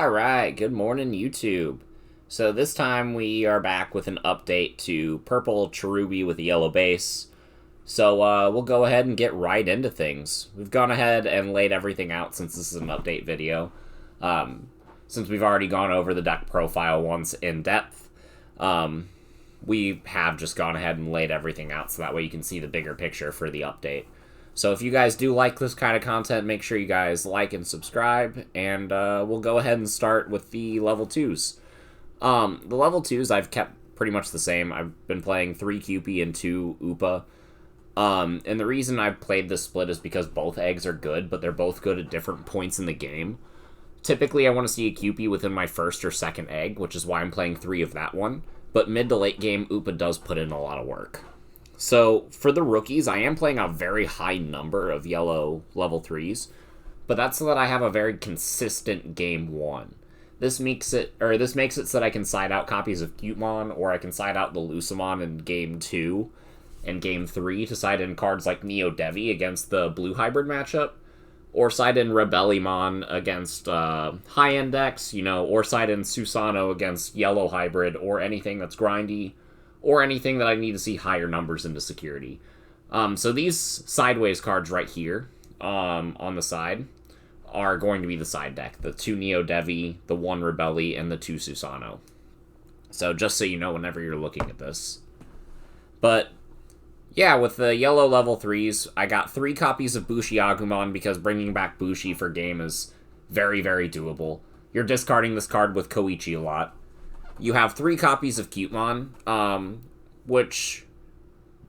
Alright, good morning, YouTube. So this time we are back with an update to Purple Cherubi with a yellow base. So we'll go ahead and get right into things. We've gone ahead and laid everything out since this is an update video. Since we've already gone over the deck profile once in depth, we have just gone ahead and laid everything out so that way you can see the bigger picture for the update. So if you guys do like this kind of content, make sure you guys like and subscribe, and we'll go ahead and start with the level 2s. The level 2s I've kept pretty much the same. I've been playing 3 Cupie and 2 Upa. And the reason I've played this split is because both eggs are good, but they're both good at different points in the game. Typically, I want to see a Cupie within my first or second egg, which is why I'm playing 3 of that one. But mid to late game, Upa does put in a lot of work. So, for the rookies, I am playing a very high number of yellow level 3s, but that's so that I have a very consistent game 1. This makes it so that I can side out copies of Cutemon, or I can side out the Lucemon in game 2 and game 3 to side in cards like Neo Devi against the blue hybrid matchup, or side in Rebellimon against high-end decks, or side in Susano against yellow hybrid, or anything that's grindy, or anything that I need to see higher numbers into security. So these sideways cards right here on the side are going to be the side deck. The 2 Neo Devi, the 1 Rebelli, and the 2 Susano. So just so you know whenever you're looking at this. But yeah, with the yellow level 3s, I got 3 copies of Bushi Agumon because bringing back Bushi for game is very, very doable. You're discarding this card with Koichi a lot. You have 3 copies of Cutemon, which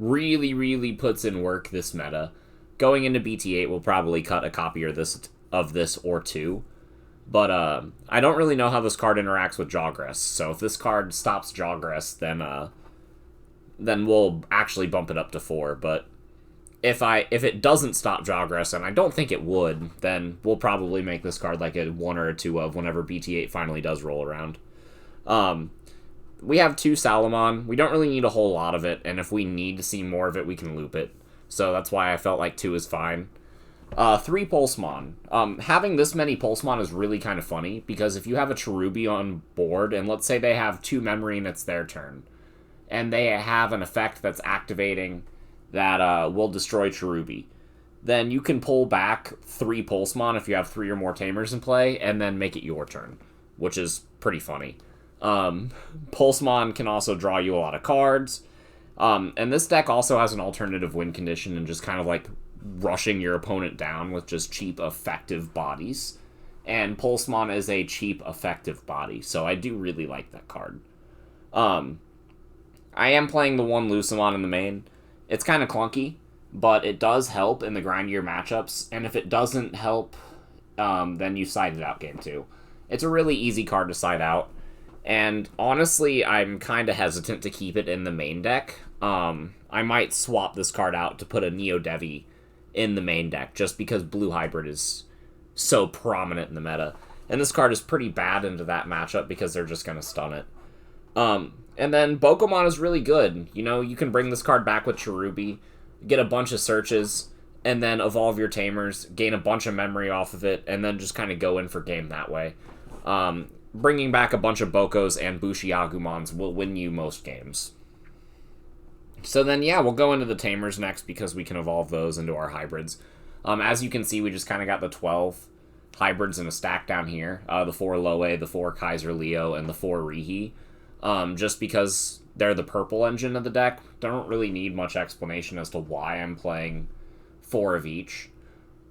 really, really puts in work this meta. Going into Bt7, we'll probably cut a copy of this or 2. But I don't really know how this card interacts with Jawgress. So if this card stops Jawgress, then we'll actually bump it up to 4. But if it doesn't stop Jawgress, and I don't think it would, then we'll probably make this card like a 1 or a 2 of whenever Bt7 finally does roll around. We have 2 Salamon. We don't really need a whole lot of it, and if we need to see more of it, we can loop it. So that's why I felt like 2 is fine. 3 Pulsemon. Having this many Pulsemon is really kind of funny, because if you have a Cherubi on board, and let's say they have 2 memory and it's their turn, and they have an effect that's activating that will destroy Cherubi, then you can pull back 3 Pulsemon if you have 3 or more Tamers in play, and then make it your turn, which is pretty funny. Pulsemon can also draw you a lot of cards. And this deck also has an alternative win condition and just kind of like rushing your opponent down with just cheap, effective bodies. And Pulsemon is a cheap, effective body, so I do really like that card. I am playing the 1 Lucemon in the main. It's kind of clunky, but it does help in the grindier matchups, and if it doesn't help, then you side it out game 2. It's a really easy card to side out. And honestly, I'm kind of hesitant to keep it in the main deck. I might swap this card out to put a Neo Devi in the main deck, just because Blue Hybrid is so prominent in the meta. And this card is pretty bad into that matchup because they're just going to stun it. And then Bokomon is really good. You can bring this card back with Cherubi, get a bunch of searches, and then evolve your Tamers, gain a bunch of memory off of it, and then just kind of go in for game that way. Bringing back a bunch of Bokos and Bushi Agumons will win you most games. So then, yeah, we'll go into the Tamers next because we can evolve those into our hybrids. As you can see, we just kind of got the 12 hybrids in a stack down here. The 4 Loe, the 4 Kaiser Leo, and the 4 Rihi. Just because they're the purple engine of the deck, don't really need much explanation as to why I'm playing 4 of each.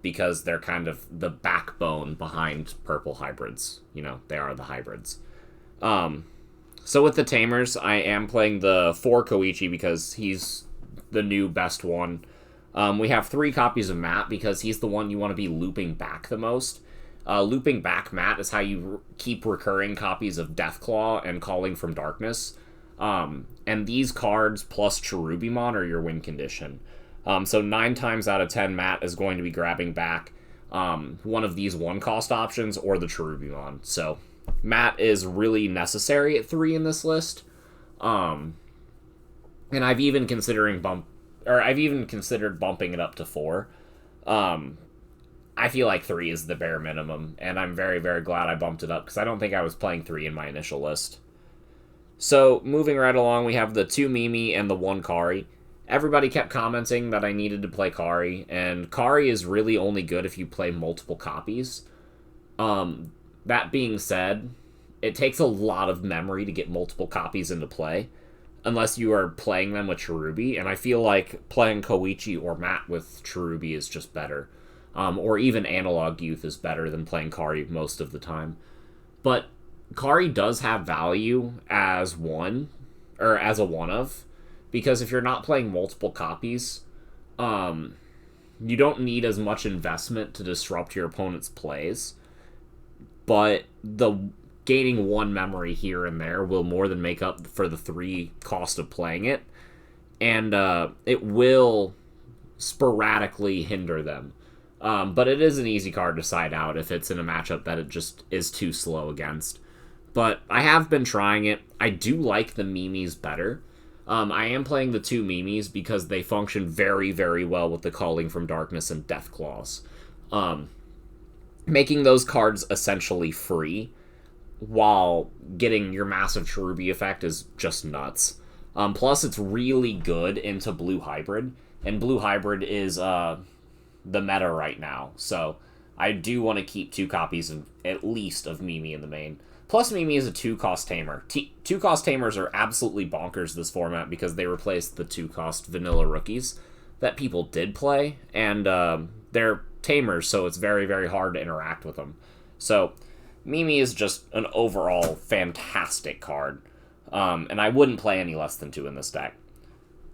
Because they're kind of the backbone behind purple hybrids. They are the hybrids. So with the Tamers, I am playing the 4 Koichi because he's the new best one. We have 3 copies of Matt because he's the one you want to be looping back the most. Looping back Matt is how you keep recurring copies of Deathclaw and Calling from Darkness. And these cards plus Cherubimon are your win condition. So 9 times out of 10, Matt is going to be grabbing back one of these 1-cost options or the Cherubimon. So Matt is really necessary at 3 in this list. And I've even considered bumping it up to 4. I feel like 3 is the bare minimum, and I'm very, very glad I bumped it up, because I don't think I was playing 3 in my initial list. So, moving right along, we have the 2 Mimi and the 1 Kari. Everybody kept commenting that I needed to play Kari, and Kari is really only good if you play multiple copies. That being said, it takes a lot of memory to get multiple copies into play, unless you are playing them with Cherubi, and I feel like playing Koichi or Matt with Cherubi is just better. Or even Analog Youth is better than playing Kari most of the time. But Kari does have value as as a one-of, because if you're not playing multiple copies, you don't need as much investment to disrupt your opponent's plays, but the gaining 1 memory here and there will more than make up for the 3 cost of playing it, and it will sporadically hinder them. But it is an easy card to side out if it's in a matchup that it just is too slow against. But I have been trying it. I do like the Mimis better. I am playing the 2 Mimis because they function very, very well with the Calling from Darkness and Deathclaws. Making those cards essentially free while getting your massive Cherubi effect is just nuts. Plus, it's really good into Blue Hybrid, and Blue Hybrid is the meta right now, so I do want to keep 2 copies at least of Mimi in the main. Plus, Mimi is a 2-cost tamer. 2-cost tamers are absolutely bonkers this format because they replaced the 2-cost vanilla rookies that people did play, and they're tamers, so it's very, very hard to interact with them. So, Mimi is just an overall fantastic card, and I wouldn't play any less than 2 in this deck.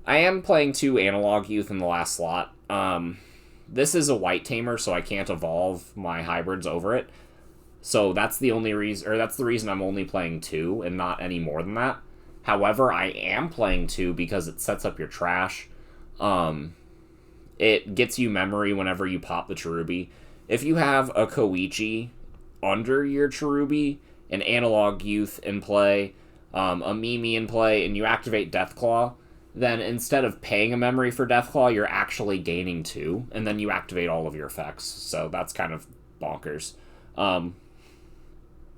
I am playing 2 Analog Youth in the last slot. This is a white tamer, so I can't evolve my hybrids over it. So that's the only reason, or that's the reason I'm only playing 2 and not any more than that. However, I am playing 2 because it sets up your trash. It gets you memory whenever you pop the Cherubi. If you have a Koichi under your Cherubi, an Analog Youth in play, a Mimi in play, and you activate Deathclaw, then instead of paying a memory for Deathclaw, you're actually gaining 2, and then you activate all of your effects. So that's kind of bonkers.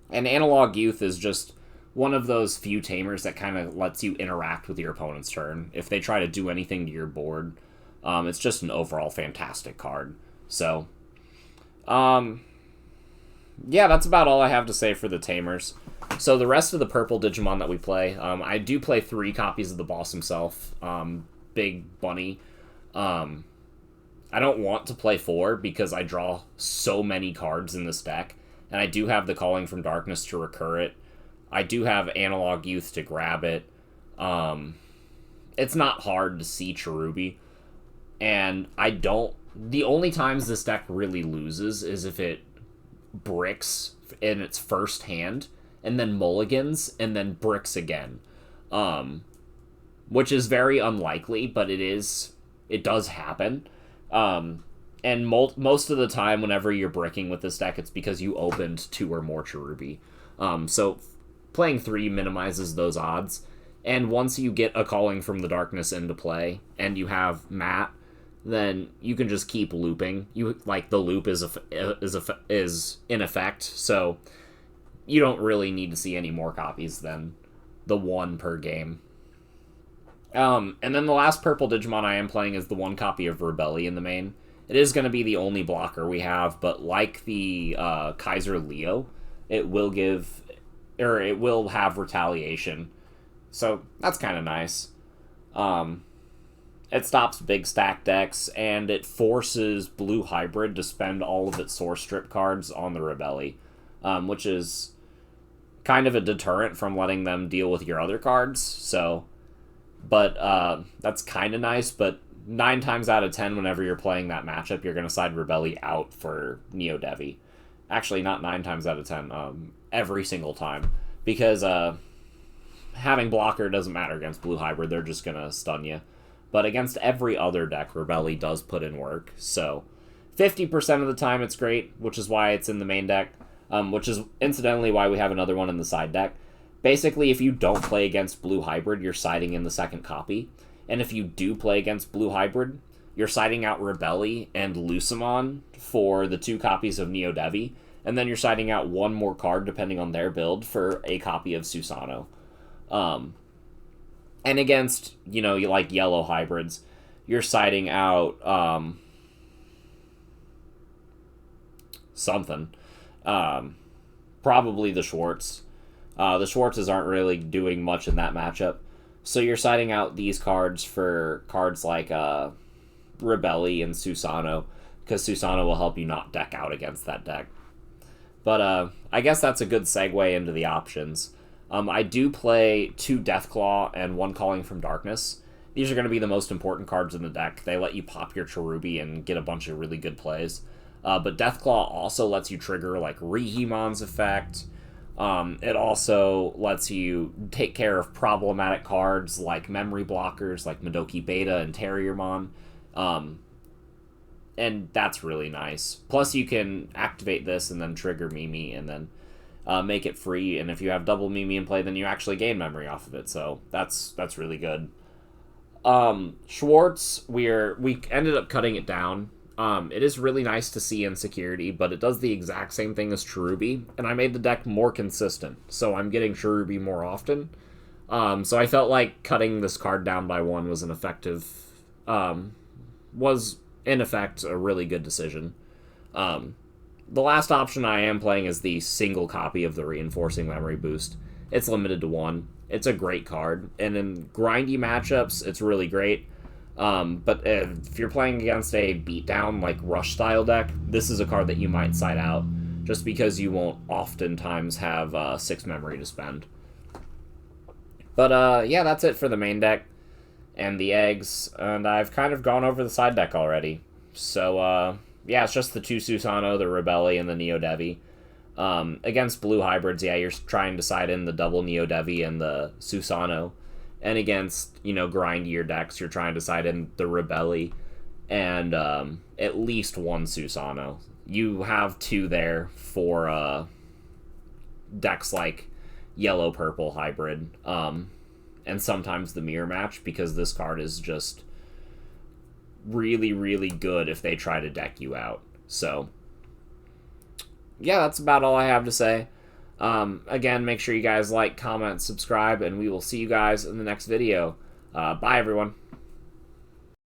And Analog Youth is just one of those few tamers that kind of lets you interact with your opponent's turn. If they try to do anything to your board, it's just an overall fantastic card. So, yeah, that's about all I have to say for the tamers. So the rest of the purple Digimon that we play, I do play 3 copies of the boss himself, Big Bunny. I don't want to play 4 because I draw so many cards in this deck, and I do have the Calling from Darkness to recur it. I do have Analog Youth to grab it. It's not hard to see Cherubi, and the only times this deck really loses is if it bricks in its first hand, and then mulligans, and then bricks again. Which is very unlikely, but it does happen. And most of the time, whenever you're bricking with this deck, it's because you opened 2 or more Cherubi. So playing 3 minimizes those odds. And once you get a Calling from the Darkness into play, and you have Matt, then you can just keep looping. The loop is in effect, so you don't really need to see any more copies than the 1 per game. And then the last purple Digimon I am playing is the 1 copy of Rebelli in the main. It is going to be the only blocker we have, but like the Kaiser Leo, it will have retaliation. So that's kind of nice. It stops big stack decks, and it forces Blue Hybrid to spend all of its Source Strip cards on the Rebelli, which is kind of a deterrent from letting them deal with your other cards. So, but that's kind of nice, but 9 times out of 10, whenever you're playing that matchup, you're going to side Rebelli out for Neo Devi. Actually, not 9 times out of 10, every single time. Because having blocker doesn't matter against Blue Hybrid, they're just going to stun you. But against every other deck, Rebelli does put in work. So, 50% of the time it's great, which is why it's in the main deck. Which is incidentally why we have another one in the side deck. Basically, if you don't play against Blue Hybrid, you're siding in the second copy. And if you do play against Blue Hybrid, you're siding out Rebelli and Lucimon for the 2 copies of Neo Devi, and then you're siding out 1 more card, depending on their build, for a copy of Susano. And against, like yellow hybrids, you're siding out something. Probably the Schwartz. The Schwartzes aren't really doing much in that matchup. So you're siding out these cards for cards like Rebelli and Susano, because Susano will help you not deck out against that deck. But I guess that's a good segue into the options. I do play 2 Deathclaw and 1 Calling from Darkness. These are going to be the most important cards in the deck. They let you pop your Cherubi and get a bunch of really good plays. But Deathclaw also lets you trigger, like, Rihimon's effect. It also lets you take care of problematic cards like memory blockers, like Madoki Beta and Terriermon. And that's really nice. Plus, you can activate this and then trigger Mimi and then make it free. And if you have double Mimi in play, then you actually gain memory off of it. So that's really good. Schwartz, we ended up cutting it down. It is really nice to see Insecurity, but it does the exact same thing as Cherubi, and I made the deck more consistent, so I'm getting Cherubi more often. So I felt like cutting this card down by 1 was was in effect a really good decision. The last option I am playing is the single copy of the Reinforcing Memory Boost. It's limited to 1. It's a great card, and in grindy matchups, it's really great. But if you're playing against a beatdown, like Rush-style deck, this is a card that you might side out, just because you won't oftentimes have 6 memory to spend. But yeah, that's it for the main deck and the eggs, and I've kind of gone over the side deck already. So, yeah, it's just the 2 Susano, the Rebelli, and the Neo Devi. Against blue hybrids, yeah, you're trying to side in the double Neo Devi and the Susano. And against, grindier decks, you're trying to side in the Rebelli and at least 1 Susano. You have 2 there for decks like yellow-purple hybrid, and sometimes the mirror match, because this card is just really, really good if they try to deck you out. So, yeah, that's about all I have to say. Again, make sure you guys like, comment, subscribe, and we will see you guys in the next video. Bye, everyone.